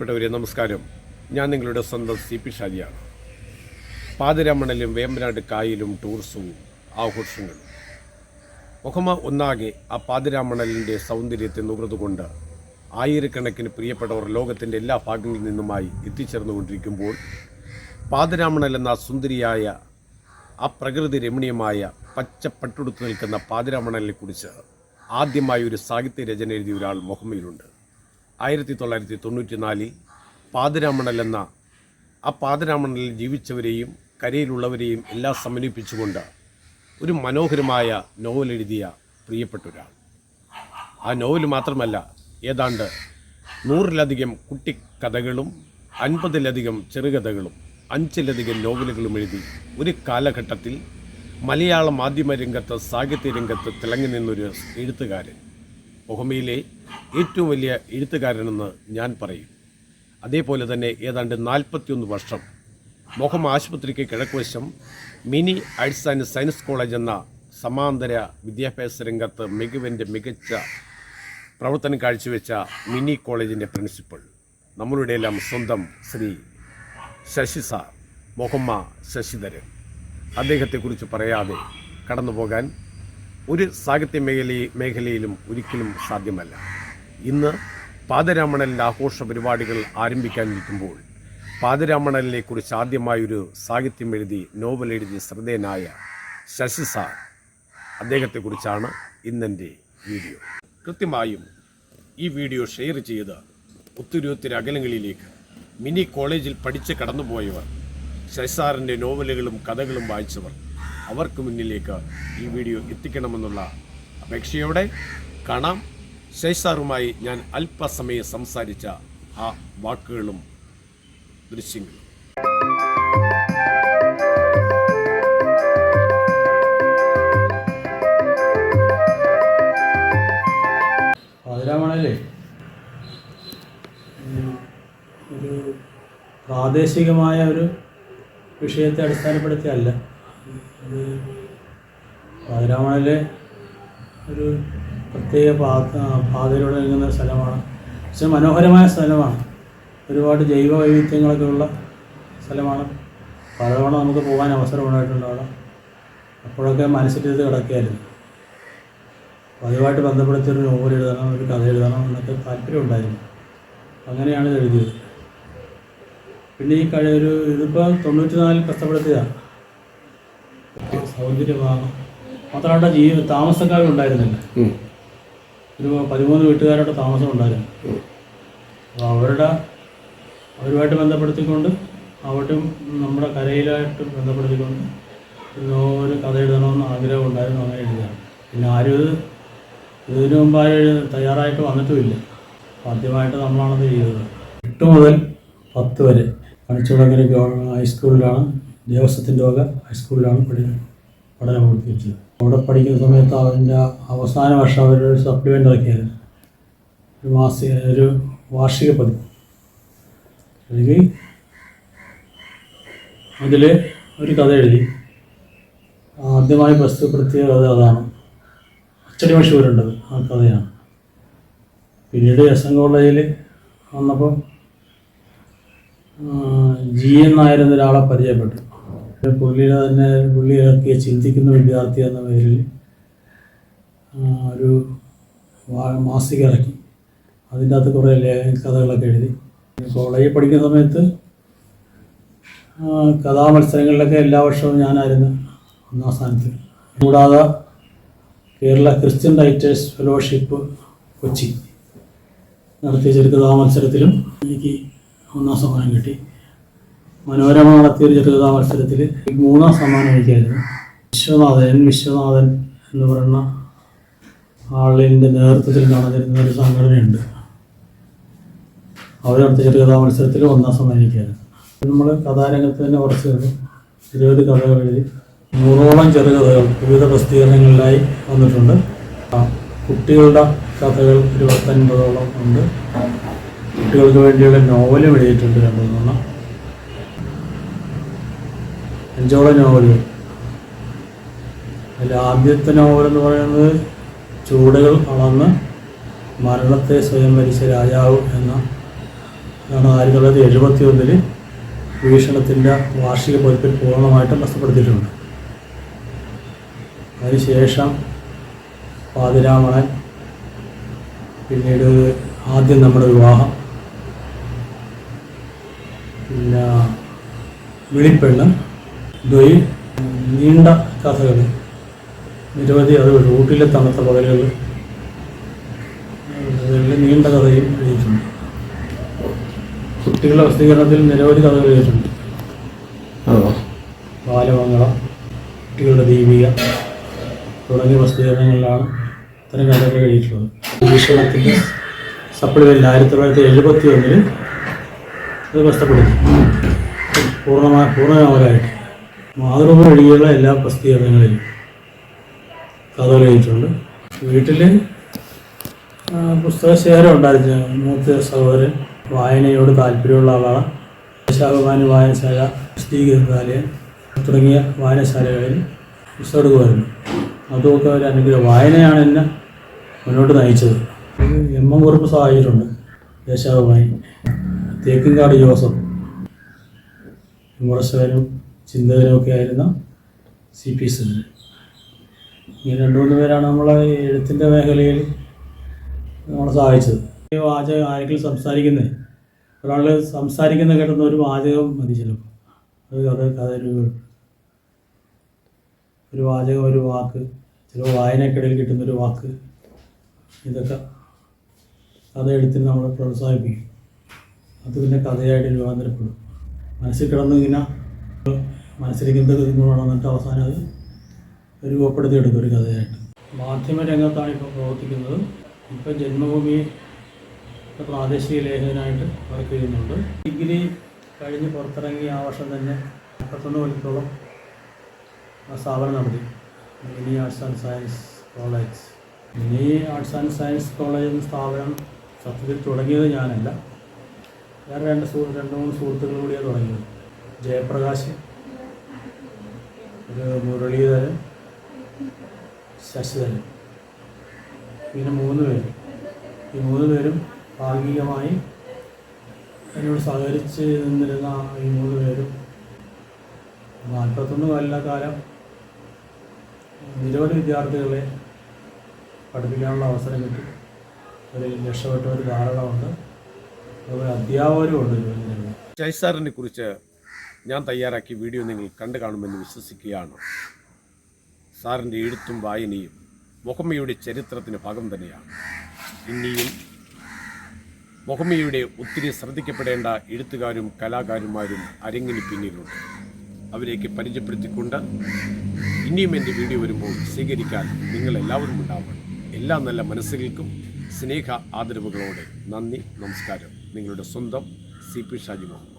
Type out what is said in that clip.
പ്രിയപ്പെട്ടവരെ നമസ്കാരം. ഞാൻ നിങ്ങളുടെ സ്വന്തം CP ഷാജിയാണ്. പാതിരാമണലും വേമ്പനാട് കായലും ടൂറിസവും ആഘോഷങ്ങളും ഒഹമ ഒന്നാകെ ആ പാതിരാമണലിൻ്റെ സൗന്ദര്യത്തെ നുകർന്നുകൊണ്ട് ആയിരക്കണക്കിന് പ്രിയപ്പെട്ടവർ ലോകത്തിൻ്റെ എല്ലാ ഭാഗങ്ങളിൽ നിന്നുമായി എത്തിച്ചേർന്നുകൊണ്ടിരിക്കുമ്പോൾ പാതിരാമണൽ എന്ന സുന്ദരിയായ ആ പ്രകൃതി രമണീയമായ പച്ചപ്പട്ടുടുത്ത് നിൽക്കുന്ന പാതിരാമണലിനെക്കുറിച്ച് ആദ്യമായി ഒരു സാഹിത്യ രചന എഴുതിയ ഒരാൾ മുഹമ്മയിലുണ്ട്. 1994 പാതിരാമണൽ എന്ന ആ പാതിരാമണലിൽ ജീവിച്ചവരെയും കരയിലുള്ളവരെയും എല്ലാം സമന്വയിപ്പിച്ചുകൊണ്ട് ഒരു മനോഹരമായ നോവൽ എഴുതിയ പ്രിയപ്പെട്ട ഒരാൾ. ആ നോവൽ മാത്രമല്ല, ഏതാണ്ട് 100-ലധികം കുട്ടിക്കഥകളും 50-ലധികം ചെറുകഥകളും 5-ലധികം നോവലുകളും എഴുതി ഒരു കാലഘട്ടത്തിൽ മലയാള മാധ്യമ രംഗത്ത് സാഹിത്യ രംഗത്ത് തിളങ്ങി നിന്നൊരു എഴുത്തുകാരൻ, ഒഹമയിലെ ഏറ്റവും വലിയ എഴുത്തുകാരനെന്ന് ഞാൻ പറയും. അതേപോലെ തന്നെ ഏതാണ്ട് 41 വർഷം മൊഹമ്മ ആശുപത്രിക്ക് കിഴക്കുവശം mini arts and science college എന്ന സമാന്തര വിദ്യാഭ്യാസ രംഗത്ത് മികച്ച പ്രവർത്തനം കാഴ്ചവെച്ച മിനി കോളേജിൻ്റെ പ്രിൻസിപ്പൽ, നമ്മളുടെ എല്ലാം സ്വന്തം ശ്രീ ശശി സാർ, മൊഹമ്മ ശശിധരൻ. അദ്ദേഹത്തെക്കുറിച്ച് പറയാതെ കടന്നു പോകാൻ ഒരു സാഹിത്യ മേഖലയിലും ഒരിക്കലും സാധ്യമല്ല. ഇന്ന് പാതിരാമണലിൻ്റെ ആഘോഷ പരിപാടികൾ ആരംഭിക്കാനിരിക്കുമ്പോൾ പാതിരാമണലിനെക്കുറിച്ച് ആദ്യമായൊരു സാഹിത്യം എഴുതി നോവൽ എഴുതി ശ്രദ്ധേയനായ ശശി സാർ, അദ്ദേഹത്തെക്കുറിച്ചാണ് ഇന്നെൻ്റെ വീഡിയോ. കൃത്യമായും ഈ വീഡിയോ ഷെയർ ചെയ്ത് ഒത്തിരി അകലങ്ങളിലേക്ക് മിനി കോളേജിൽ പഠിച്ച് കടന്നുപോയവർ, ശശി സാറിൻ്റെ നോവലുകളും കഥകളും വായിച്ചവർ, അവർക്ക് മുന്നിലേക്ക് ഈ വീഡിയോ എത്തിക്കണമെന്നുള്ള അപേക്ഷയോടെ കാണാം. ശശി സാറുമായി ഞാൻ അല്പസമയം സംസാരിച്ച ആ വാക്കുകളും ദൃശ്യങ്ങളും. പാതിരാമണലേ ഒരു പ്രാദേശികമായ ഒരു വിഷയത്തെ അടിസ്ഥാനപ്പെടുത്തിയല്ല. പാതിരാമണലിലെ ഒരു പ്രത്യേക പാതയിലൂടെ നീങ്ങുന്ന സ്ഥലമാണ്. പക്ഷേ മനോഹരമായ സ്ഥലമാണ്. ഒരുപാട് ജൈവ വൈവിധ്യങ്ങളൊക്കെ ഉള്ള സ്ഥലമാണ്. പലതവണ നമുക്ക് പോകാൻ അവസരം ഉണ്ടായിട്ടുണ്ട് അവിടെ. അപ്പോഴൊക്കെ മനസ്സിലിത് കിടക്കുകയായിരുന്നു. അപ്പോൾ അതുമായിട്ട് ബന്ധപ്പെടുത്തിയൊരു നോവൽ എഴുതണം, ഒരു കഥ എഴുതണം എന്നൊക്കെ താല്പര്യം ഉണ്ടായിരുന്നു. അങ്ങനെയാണ് ഇത് എഴുതിയത്. പിന്നെ ഈ ഇതിപ്പോൾ 94 കഷ്ടപ്പെടുത്തിയതാണ്. സൗന്ദര്യഭാഗം മാത്രമല്ല, താമസക്കാരുണ്ടായിരുന്നില്ല. ഒരു 13 വീട്ടുകാരുടെ താമസം ഉണ്ടായിരുന്നു. അപ്പോൾ അവരുമായിട്ട് ബന്ധപ്പെടുത്തിക്കൊണ്ട് അവിടെയും നമ്മുടെ കരയിലായിട്ട് ബന്ധപ്പെടുത്തിക്കൊണ്ട് ഒരു കഥ എഴുതണമെന്ന് ആഗ്രഹം ഉണ്ടായിരുന്നു. അങ്ങനെ എഴുതിയാണ്. പിന്നെ ആരും ഇതിനു മുമ്പ് ആരും തയ്യാറായിട്ട് വന്നിട്ടുമില്ല. ആദ്യമായിട്ട് നമ്മളാണത് ചെയ്തത്. 8 മുതൽ 10 വരെ പണിച്ചുടങ്ങര ഹൈസ്കൂളിലാണ്, ദേവസ്വത്തിൻ്റെ വക ഹൈസ്കൂളിലാണ് പഠനം പൂർത്തിവെച്ചത്. അവിടെ പഠിക്കുന്ന സമയത്ത് അതിൻ്റെ അവസാന വർഷം അവരൊരു സപ്ലിമെൻ്റ് ഇറക്കിയായിരുന്നു. ഒരു വാർഷിക പതിപ്പ് എഴുതി. അതിൽ ഒരു കഥ എഴുതി. ആദ്യമായി പ്രസിദ്ധപ്പെടുത്തിയ കഥ അതാണ്. അച്ചടി മഷൂരുണ്ടത് ആ കഥയാണ്. പിന്നീട് SM കോളേജിൽ വന്നപ്പോൾ GN നായർ എന്നൊരാളെ പരിചയപ്പെട്ടു. പുള്ളി ഇറക്കിയ ചിന്തിക്കുന്ന വിദ്യാർത്ഥി എന്ന പേരിൽ ഒരു മാസിക ഇറക്കി. അതിൻ്റെ അകത്ത് കുറേ കഥകളൊക്കെ എഴുതി. കോളേജിൽ പഠിക്കുന്ന സമയത്ത് കഥാമത്സരങ്ങളിലൊക്കെ എല്ലാ വർഷവും ഞാനായിരുന്നു 1ാം സ്ഥാനത്ത്. കൂടാതെ Kerala Christian writers fellowship Kochi നടത്തിയ ചെറുകഥാ മത്സരത്തിലും എനിക്ക് 1ാം സമ്മാനം കിട്ടി. മനോരമ നടത്തിയൊരു ചെറുകഥാ മത്സരത്തിൽ 3ാം സമ്മാനം എനിക്കായിരുന്നു. വിശ്വനാഥൻ എന്ന് പറയുന്ന ആളിൻ്റെ നേതൃത്വത്തിൽ നടന്നിരുന്ന ഒരു സംഘടനയുണ്ട്. അവർ നടത്തിയ ചെറുകഥാ മത്സരത്തിൽ 1ാം സമ്മാനം എനിക്കായിരുന്നു. നമ്മൾ കഥാരംഗത്ത് തന്നെ കുറച്ച് 20 കഥകൾ എഴുതി. 100ഓളം ചെറുകഥകൾ വിവിധ പ്രസിദ്ധീകരണങ്ങളിലായി വന്നിട്ടുണ്ട്. കുട്ടികളുടെ കഥകൾ 29ഓളം ഉണ്ട്. കുട്ടികൾക്ക് വേണ്ടിയുള്ള നോവലും എഴുതിയിട്ടുണ്ട്. 2-3 5ഓളം നോവലുകൾ. അതിൽ ആദ്യത്തെ നോവലെന്ന് പറയുന്നത് ചൂടുകൾ അളന്ന് മരണത്തെ സ്വയം വരിച്ച രാജാവ് എന്ന അതാണ് 1971 വീക്ഷണത്തിൻ്റെ വാർഷിക പതിപ്പിൽ പൂർണ്ണമായിട്ടും പ്രസിദ്ധപ്പെടുത്തിയിട്ടുണ്ട്. അതിനുശേഷം പാതിരാമണൻ, പിന്നീട് ആദ്യം നമ്മുടെ വിവാഹം, പിന്നെ വിളിപ്പെണ്ണ്, ദ്വയി, നീണ്ട കഥകൾ നിരവധി. അത് ഊട്ടിലെ തണുത്ത പകലുകൾ, നീണ്ട കഥയും എഴുതിയിട്ടുണ്ട്. കുട്ടികളുടെ പ്രസിദ്ധീകരണത്തിൽ നിരവധി കഥകൾ എഴുതിയിട്ടുണ്ട്. ബാലമംഗളം, കുട്ടികളുടെ ദീപിക തുടങ്ങിയ പ്രസിദ്ധീകരണങ്ങളിലാണ് ഇത്തരം കഥകൾ എഴുതിയിട്ടുള്ളത്. വീക്ഷണത്തിൻ്റെ സപ്ലിമെൻ്റ് 1971 അത് പ്രസിദ്ധപ്പെടുത്തി പൂർണ്ണമായിട്ട്. മാതൃഭൂമി ഒഴികെയുള്ള എല്ലാ പ്രസിദ്ധീകരണങ്ങളിലും കഥകൾ എഴുതിയിട്ടുണ്ട്. വീട്ടിൽ പുസ്തകശേഖരം ഉണ്ടായിരുന്നു. മൂത്ത സഹോദരൻ വായനയോട് താല്പര്യമുള്ള ആളാണ്. ദേശാഭിമാനി വായനശാല, SD ഗ്രന്ഥാലയം തുടങ്ങിയ വായനശാലകളിൽ പുസ്തകം എടുക്കുമായിരുന്നു. അതുമൊക്കെ ഒരു അനുഗ്രഹം. വായനയാണ് എന്നെ മുന്നോട്ട് നയിച്ചത്. MM കുറുപ്പ് സഹായിച്ചിട്ടുണ്ട്. ദേശാഭിമാനി, തേക്കിൻകാട് ജോസഫ് വിമർശകനും ചിന്തകനുമൊക്കെ ആയിരുന്ന CP സുനിൽ. ഇങ്ങനെ 2-3 പേരാണ് നമ്മളെ എഴുത്തിൻ്റെ മേഖലയിൽ നമ്മളെ സഹായിച്ചത്. ഈ വാചകം ആരെങ്കിലും സംസാരിക്കുന്നത്, ഒരാൾ സംസാരിക്കുന്ന കേട്ടുന്ന ഒരു വാചകം മതി ചിലപ്പോൾ. അത് ഒരു വാചകം, ഒരു വാക്ക്, ചിലപ്പോൾ വായനക്കിടയിൽ കിട്ടുന്നൊരു വാക്ക്, ഇതൊക്കെ കഥ എഴുത്തിന് നമ്മൾ പ്രോത്സാഹിപ്പിക്കും. അത് പിന്നെ കഥയായിട്ട് രൂപാന്തരപ്പെടും. മനസ്സിൽ കിടന്നിങ്ങനെ മനസ്സിലിരിക്കുന്നത് വന്നിട്ട് അവസാനം അത് രൂപപ്പെടുത്തിയെടുക്കും ഒരു കഥയായിട്ട്. മാധ്യമ രംഗത്താണ് ഇപ്പോൾ പ്രവർത്തിക്കുന്നത്. ഇപ്പോൾ ജന്മഭൂമി പ്രാദേശിക ലേഖകനായിട്ട് വർക്ക് ചെയ്യുന്നുണ്ട്. ഡിഗ്രി കഴിഞ്ഞ് പുറത്തിറങ്ങി ആ വർഷം തന്നെ 41 കൊല്ലത്തോളം സ്ഥാപനം നടത്തി. Mini arts and science college. Mini arts and science college എന്ന സ്ഥാപനം സത്യത്തിൽ തുടങ്ങിയത് ഞാനല്ല, വേറെ 2-3 സുഹൃത്തുക്കൾ കൂടിയാണ് തുടങ്ങിയത്. ജയപ്രകാശ്, ഒരു മുരളീധരൻ, ശശിധരൻ, പിന്നെ 3 പേര്. ഈ 3 പേരും ഭാഗികമായി എന്നോട് സഹകരിച്ച് നിന്നിരുന്ന ഈ 3 പേരും 41 കൊല്ലക്കാലം നിരവധി വിദ്യാർത്ഥികളെ പഠിപ്പിക്കാനുള്ള അവസരം കിട്ടി. അതിൽ രക്ഷപ്പെട്ടവർ ധാരാളമുണ്ട്. അതുപോലെ അധ്യാപകരും ഉണ്ട്. ഷൈജ് സാറിനെ കുറിച്ച് ഞാൻ തയ്യാറാക്കിയ വീഡിയോ നിങ്ങൾ കണ്ടു കാണുമെന്ന് വിശ്വസിക്കുകയാണ്. സാറിൻ്റെ എഴുത്തും വായനയും മുഹമ്മയുടെ ചരിത്രത്തിന് ഭാഗം തന്നെയാണ്. ഇനിയും മുഹമ്മയുടെ ഒത്തിരി ശ്രദ്ധിക്കപ്പെടേണ്ട എഴുത്തുകാരും കലാകാരന്മാരും അരങ്ങിന് പിന്നിലുണ്ട്. അവരെയൊക്കെ പരിചയപ്പെടുത്തിക്കൊണ്ട് ഇനിയും എൻ്റെ വീഡിയോ വരുമ്പോൾ സ്വീകരിക്കാൻ നിങ്ങളെല്ലാവരും ഉണ്ടാവണം. എല്ലാ നല്ല മനസ്സുകൾക്കും സ്നേഹ ആദരവുകളോടെ നന്ദി, നമസ്കാരം. നിങ്ങളുടെ സ്വന്തം CP ഷാജി മുഹമ്മദ്.